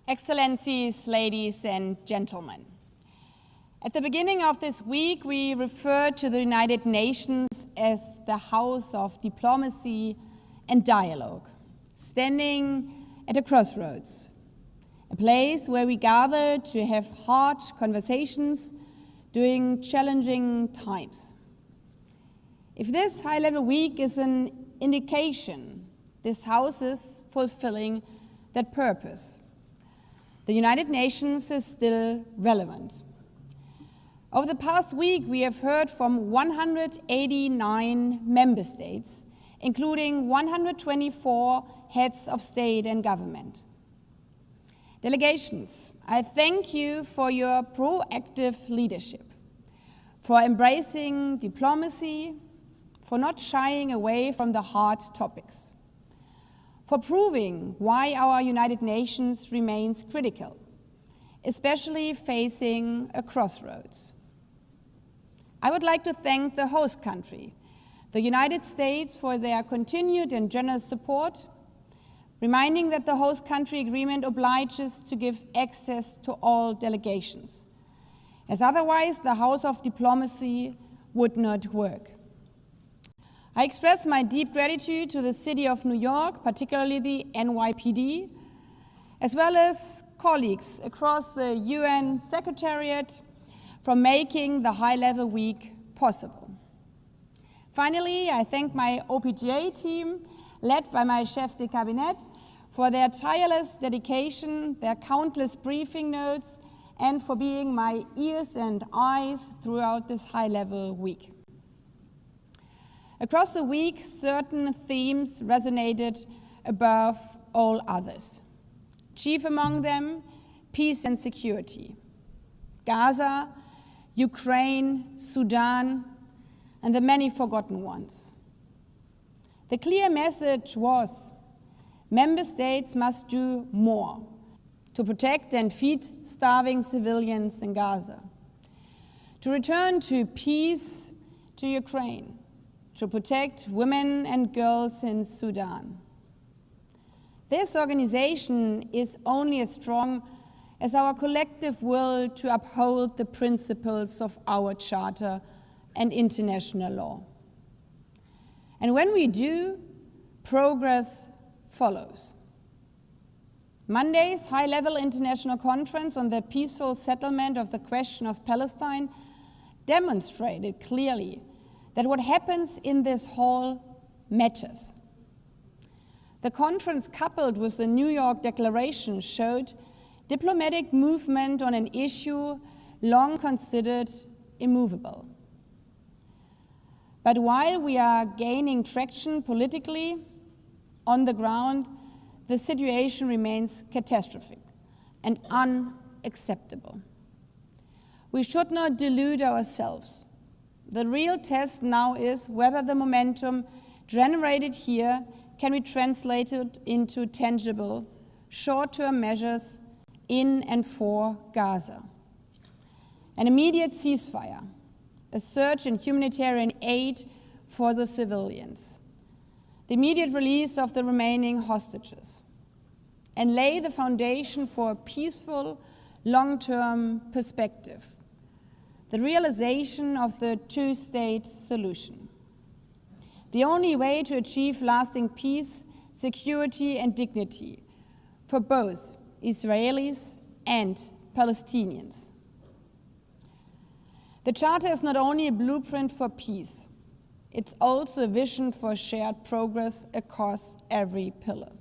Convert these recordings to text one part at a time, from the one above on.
Excellencies, ladies and gentlemen. At the beginning of this week, we referred to the United Nations as the house of diplomacy and dialogue, standing at a crossroads, a place where we gather to have hard conversations during challenging times. If this high-level week is an indication, this house is fulfilling that purpose. The United Nations is still relevant. Over the past week, we have heard from 189 member states, including 124 heads of state and government. Delegations, I thank you for your proactive leadership, for embracing diplomacy, for not shying away from the hard topics, for proving why our United Nations remains critical, especially facing a crossroads. I would like to thank the host country, the United States, for their continued and generous support, reminding that the host country agreement obliges to give access to all delegations, as otherwise the house of diplomacy would not work. I express my deep gratitude to the City of New York, particularly the NYPD, as well as colleagues across the UN Secretariat for making the high-level week possible. Finally, I thank my OPGA team, led by my chef de cabinet, for their tireless dedication, their countless briefing notes, and for being my ears and eyes throughout this high-level week. Across the week, certain themes resonated above all others. Chief among them, peace and security. Gaza, Ukraine, Sudan, and the many forgotten ones. The clear message was, member states must do more to protect and feed starving civilians in Gaza, to return to peace to Ukraine, to protect women and girls in Sudan. This organization is only as strong as our collective will to uphold the principles of our Charter and international law. And when we do, progress follows. Monday's high-level international conference on the peaceful settlement of the question of Palestine demonstrated clearly that what happens in this hall matters. The conference, coupled with the New York Declaration, showed diplomatic movement on an issue long considered immovable. But while we are gaining traction politically, on the ground, the situation remains catastrophic and unacceptable. We should not delude ourselves. The real test now is whether the momentum generated here can be translated into tangible, short-term measures in and for Gaza. An immediate ceasefire, a surge in humanitarian aid for the civilians, the immediate release of the remaining hostages, and lay the foundation for a peaceful, long-term perspective, the realization of the two-state solution. The only way to achieve lasting peace, security, and dignity for both Israelis and Palestinians. The Charter is not only a blueprint for peace, it's also a vision for shared progress across every pillar.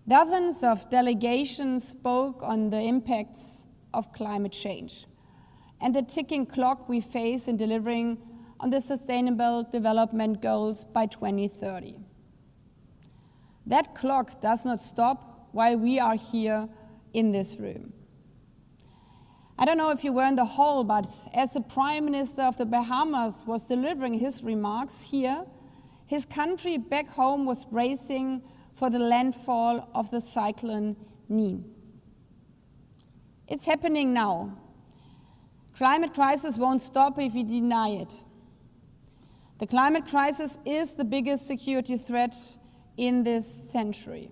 Dozens of delegations spoke on the impacts of climate change and the ticking clock we face in delivering on the Sustainable Development Goals by 2030. That clock does not stop while we are here in this room. I don't know if you were in the hall, but as the Prime Minister of the Bahamas was delivering his remarks here, his country back home was bracing for the landfall of the cyclone Nene. It's happening now. Climate crisis won't stop if we deny it. The climate crisis is the biggest security threat in this century.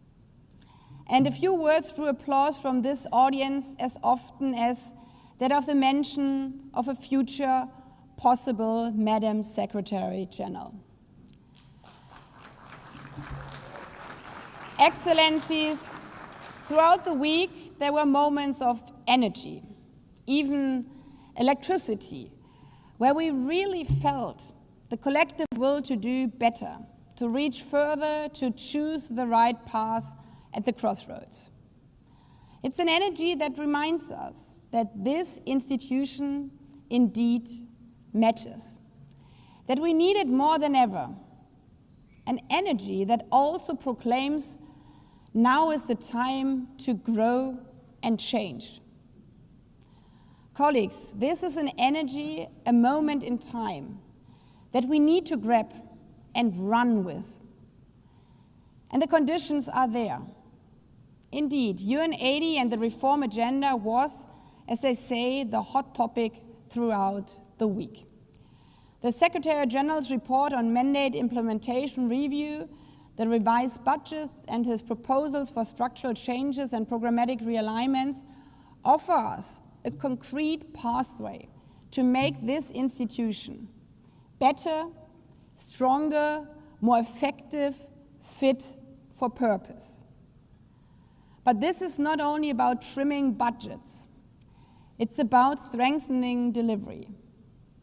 and a few words drew applause from this audience as often as that of the mention of a future possible Madam Secretary General. Excellencies, throughout the week there were moments of energy, even electricity, where we really felt the collective will to do better, to reach further, to choose the right path at the crossroads. It's an energy that reminds us that this institution indeed matters, that we need it more than ever, an energy that also proclaims now is the time to grow and change. Colleagues, this is an energy, a moment in time that we need to grab and run with. And the conditions are there. Indeed, UN80 and the reform agenda was, as they say, the hot topic throughout the week. The Secretary General's report on mandate implementation review, the revised budget, and his proposals for structural changes and programmatic realignments offer us a concrete pathway to make this institution better, stronger, more effective, fit for purpose. But this is not only about trimming budgets. It's about strengthening delivery.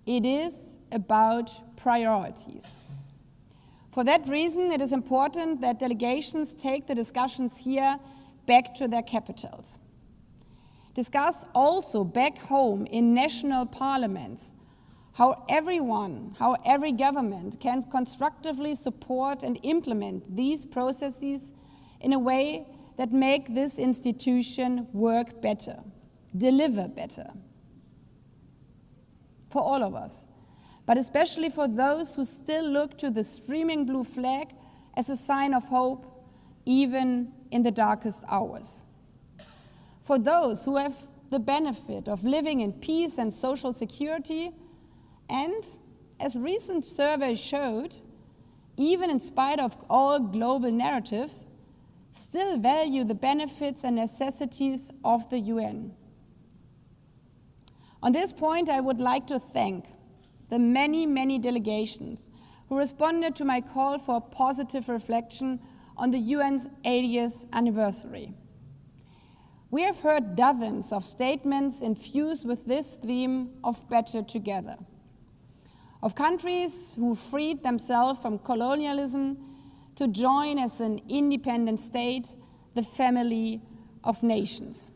It is about priorities. For that reason, it is important that delegations take the discussions here back to their capitals. Discuss also back home in national parliaments how every government can constructively support and implement these processes in a way that make this institution work better, deliver better. For all of us, but especially for those who still look to the streaming blue flag as a sign of hope, even in the darkest hours. For those who have the benefit of living in peace and social security, and, as recent surveys showed, even in spite of all global narratives, still value the benefits and necessities of the UN. On this point, I would like to thank the many, many delegations who responded to my call for a positive reflection on the UN's 80th anniversary. We have heard dozens of statements infused with this theme of better together, of countries who freed themselves from colonialism to join as an independent state the family of nations,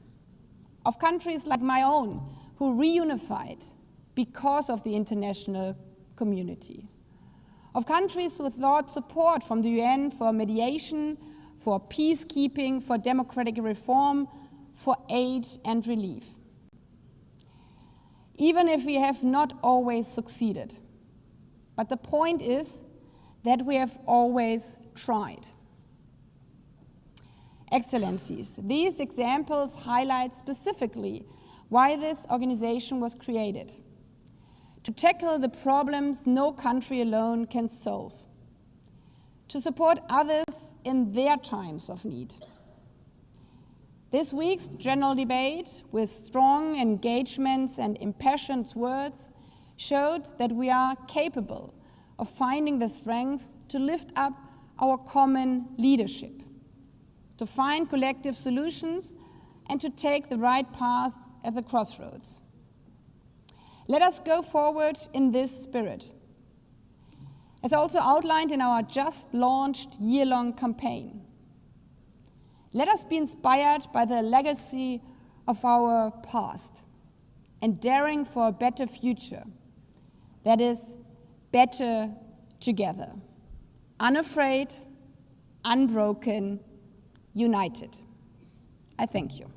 of countries like my own who reunified because of the international community, of countries who sought support from the UN for mediation, for peacekeeping, for democratic reform, for aid and relief. Even if we have not always succeeded, but the point is that we have always tried. Excellencies, these examples highlight specifically why this organization was created: to tackle the problems no country alone can solve, to support others in their times of need. This week's general debate, with strong engagements and impassioned words, showed that we are capable of finding the strength to lift up our common leadership, to find collective solutions, and to take the right path at the crossroads. Let us go forward in this spirit. As also outlined in our just launched year-long campaign, let us be inspired by the legacy of our past and daring for a better future that is better together, unafraid, unbroken, united. I thank you.